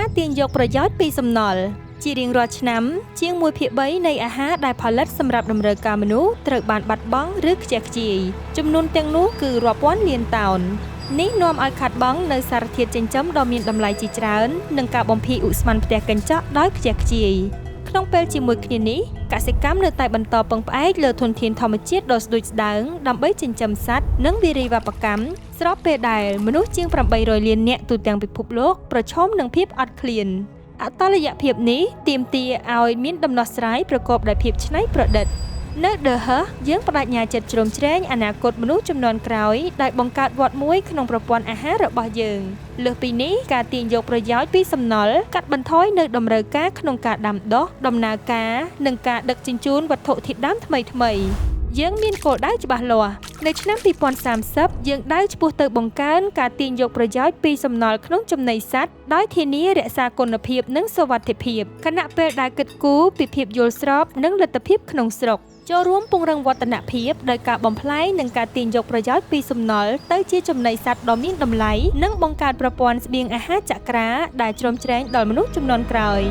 ការទាញយកប្រយោជន៍ពីសំណល់ជារៀងរាល់ឆ្នាំជាង1/3នៃអាហារដែលផលិតសម្រាប់តម្រូវការមនុស្សត្រូវបានបាត់បង់ឬខ្ជះខ្ជាយចំនួនទាំងនោះគឺរាប់ពាន់លានតោននេះនាំឲ្យខាតបង់នៅសារធាតុចិញ្ចឹមដ៏មានតម្លៃជាច្រើននិងការបំភាយឧស្ម័នផ្ទះកញ្ចក់ដោយខ្ជះខ្ជាយក្នុងពេលជាមួយគ្នានេះកសិកម្មនៅតែបន្តពឹងផ្អែកលើធនធានធម្មជាតិដ៏ស្ដួចស្ដើងដើម្បីចិញ្ចឹមសត្វនិងវារីវប្បកម្មស្របពេលដែលមនុស្សជាង800លាននាក់ទូទាំងពិភពលោកប្រឈមនឹងភាពអត់ឃ្លានអតលយភាពនេះទាមទារឲ្យមានដំណោះស្រាយប្រកបដោយភាពច្នៃប្រឌិតនៅ The Husk យើងបដិញ្ញាចិត្តជ្រោមជ្រែងអនាគតមនុស្សជំនាន់ក្រោយដោយបង្កើតវដ្តមួយក្នុងប្រព័ន្ធអាហាររបស់យើងលើសពីនេះការទាញយកប្រយោជន៍ពីសំណល់កាត់បន្ថយនៅតម្រូវការក្នុងការដាំដុះដំណើរការនិងការដឹកជញ្ជូនវត្ថុធាតុដើមថ្មីៗយើងមានគោលដៅច្បាស់លាស់នៅឆ្នាំ2030យើងដើរឆ្ពោះទៅបង្កើនការទាញយកប្រយោជន៍ពីសំណល់ក្នុងចំណីសត្វដោយធានារក្សាគុណភាពនិងសុវត្ថិភាពខណៈពេលដែលគិតគូរពីភាពយល់ស្របនិងលទ្ធភាពក្នុងស្រុកចូលរួមពង្រឹងវឌ្ឍនភាពដោយការបំផ្លាញនិងការទាញយកប្រយោជន៍ពីសំណល់ទៅជាចំណីសត្វដ៏មានតម្លៃនិងបង្កើតប្រព័ន្ធស្បៀងអាហារចក្រាដែលជ្រោមជ្រែងដល់មនុស្សជំនាន់ក្រោយ